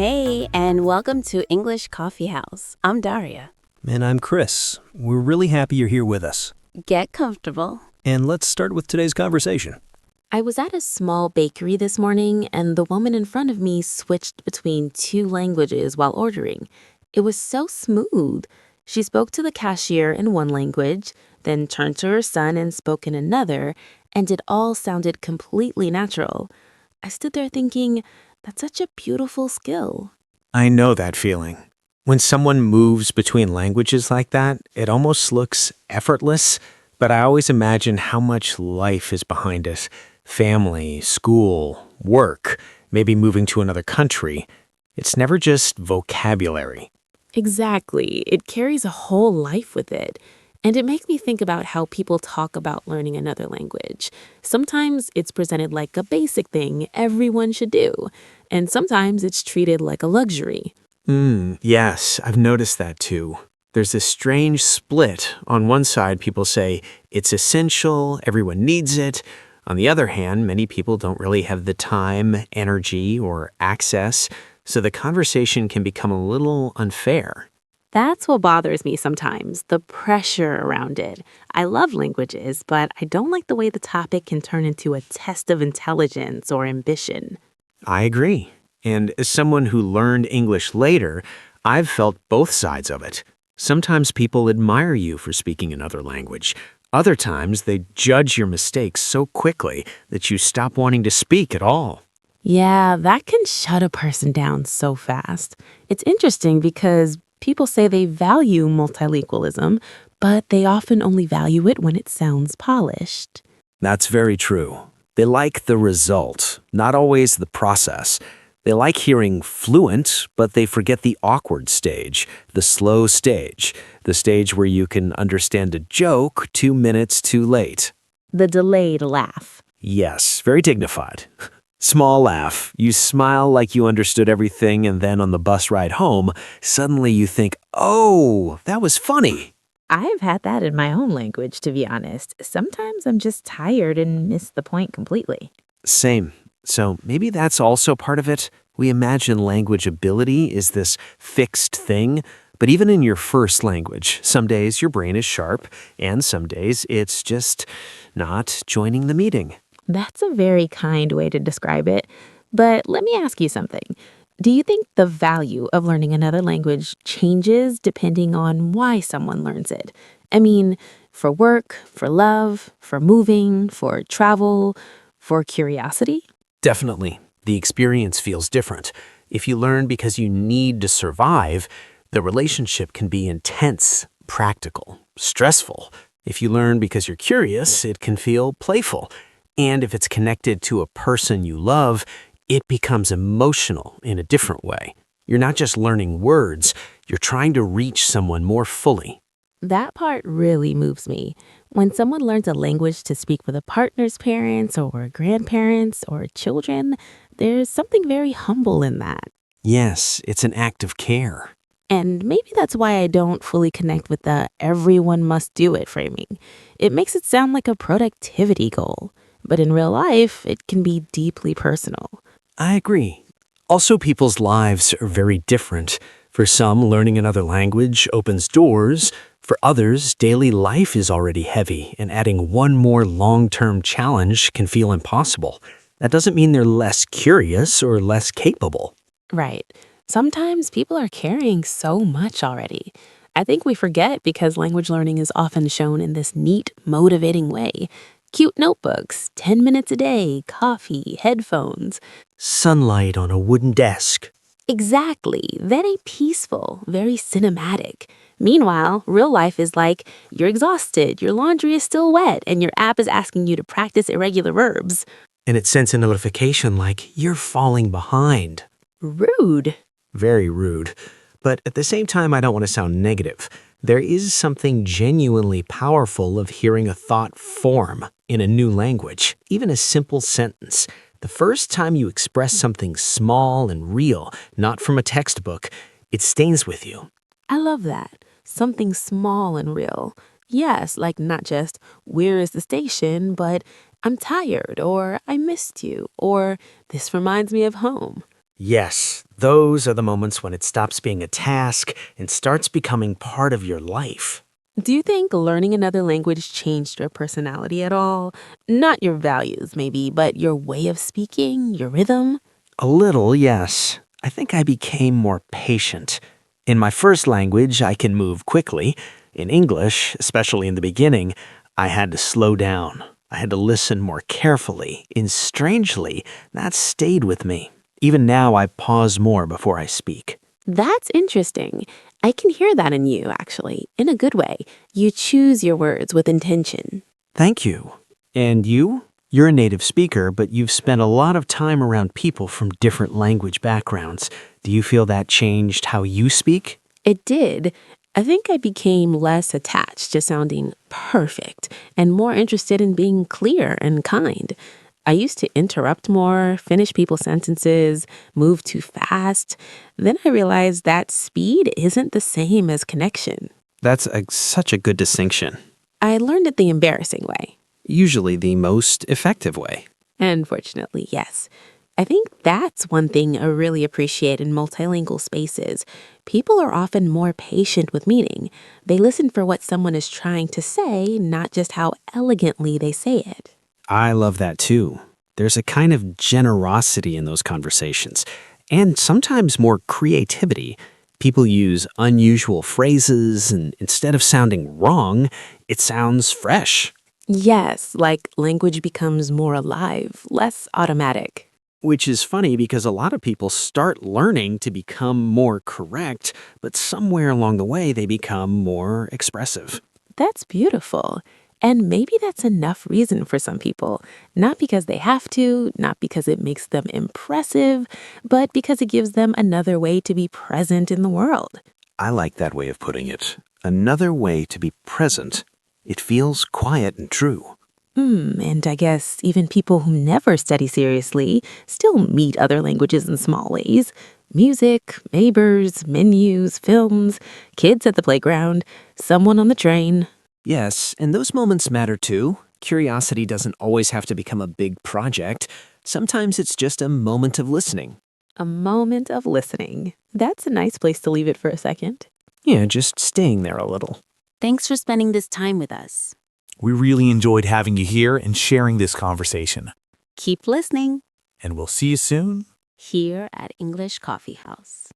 Hey, and welcome to English Coffee House. I'm Daria. And I'm Chris. We're really happy you're here with us. Get comfortable. And let's start with today's conversation. I was at a small bakery this morning, and the woman in front of me switched between two languages while ordering. It was so smooth. She spoke to the cashier in one language, then turned to her son and spoke in another, and it all sounded completely natural. I stood there thinking, that's such a beautiful skill. I know that feeling. When someone moves between languages like that, it almost looks effortless, but I always imagine how much life is behind it. Family, school, work, maybe moving to another country. It's never just vocabulary. Exactly. It carries a whole life with it. And it makes me think about how people talk about learning another language. Sometimes it's presented like a basic thing everyone should do, and sometimes it's treated like a luxury. Yes, I've noticed that too. There's this strange split. On one side, people say it's essential, everyone needs it. On the other hand, many people don't really have the time, energy, or access, so the conversation can become a little unfair. That's what bothers me sometimes, the pressure around it. I love languages, but I don't like the way the topic can turn into a test of intelligence or ambition. I agree. And as someone who learned English later, I've felt both sides of it. Sometimes people admire you for speaking another language. Other times they judge your mistakes so quickly that you stop wanting to speak at all. Yeah, that can shut a person down so fast. It's interesting because people say they value multilingualism, but they often only value it when it sounds polished. That's very true. They like the result, not always the process. They like hearing fluent, but they forget the awkward stage, the slow stage, the stage where you can understand a joke 2 minutes too late. The delayed laugh. Yes, very dignified. Small laugh. You smile like you understood everything, and then on the bus ride home, suddenly you think, oh, that was funny. I've had that in my own language, to be honest. Sometimes I'm just tired and miss the point completely. Same. So maybe that's also part of it. We imagine language ability is this fixed thing, but even in your first language, some days your brain is sharp, and some days it's just not joining the meeting. That's a very kind way to describe it. But let me ask you something. Do you think the value of learning another language changes depending on why someone learns it? I mean, for work, for love, for moving, for travel, for curiosity? Definitely. The experience feels different. If you learn because you need to survive, the relationship can be intense, practical, stressful. If you learn because you're curious, it can feel playful. And if it's connected to a person you love, it becomes emotional in a different way. You're not just learning words, you're trying to reach someone more fully. That part really moves me. When someone learns a language to speak with a partner's parents or grandparents or children, there's something very humble in that. Yes, it's an act of care. And maybe that's why I don't fully connect with the everyone must do it framing. It makes it sound like a productivity goal. But in real life, it can be deeply personal. I agree. Also, people's lives are very different. For some, learning another language opens doors. For others, daily life is already heavy, and adding one more long-term challenge can feel impossible. That doesn't mean they're less curious or less capable. Right. Sometimes people are carrying so much already. I think we forget because language learning is often shown in this neat, motivating way. Cute notebooks, 10 minutes a day, coffee, headphones. Sunlight on a wooden desk. Exactly. Very peaceful, very cinematic. Meanwhile, real life is like you're exhausted, your laundry is still wet, and your app is asking you to practice irregular verbs. And it sends a notification like you're falling behind. Rude. Very rude. But at the same time, I don't want to sound negative. There is something genuinely powerful of hearing a thought form in a new language, even a simple sentence. The first time you express something small and real, not from a textbook, it stays with you. I love that. Something small and real. Yes, like not just, where is the station, but I'm tired, or I missed you, or this reminds me of home. Yes, those are the moments when it stops being a task and starts becoming part of your life. Do you think learning another language changed your personality at all? Not your values, maybe, but your way of speaking, your rhythm? A little, yes. I think I became more patient. In my first language, I can move quickly. In English, especially in the beginning, I had to slow down. I had to listen more carefully, and strangely, that stayed with me. Even now, I pause more before I speak. That's interesting. I can hear that in you, actually, in a good way. You choose your words with intention. Thank you. And you? You're a native speaker, but you've spent a lot of time around people from different language backgrounds. Do you feel that changed how you speak? It did. I think I became less attached to sounding perfect and more interested in being clear and kind. I used to interrupt more, finish people's sentences, move too fast. Then I realized that speed isn't the same as connection. That's such a good distinction. I learned it the embarrassing way. Usually the most effective way. Unfortunately, yes. I think that's one thing I really appreciate in multilingual spaces. People are often more patient with meaning. They listen for what someone is trying to say, not just how elegantly they say it. I love that too. There's a kind of generosity in those conversations, and sometimes more creativity. People use unusual phrases, and instead of sounding wrong, it sounds fresh. Yes, like language becomes more alive, less automatic. Which is funny because a lot of people start learning to become more correct, but somewhere along the way they become more expressive. That's beautiful. And maybe that's enough reason for some people. Not because they have to, not because it makes them impressive, but because it gives them another way to be present in the world. I like that way of putting it. Another way to be present. It feels quiet and true. And I guess even people who never study seriously still meet other languages in small ways. Music, neighbors, menus, films, kids at the playground, someone on the train. Yes, and those moments matter too. Curiosity doesn't always have to become a big project. Sometimes it's just a moment of listening. A moment of listening. That's a nice place to leave it for a second. Yeah, just staying there a little. Thanks for spending this time with us. We really enjoyed having you here and sharing this conversation. Keep listening And we'll see you soon. here at English Coffee House.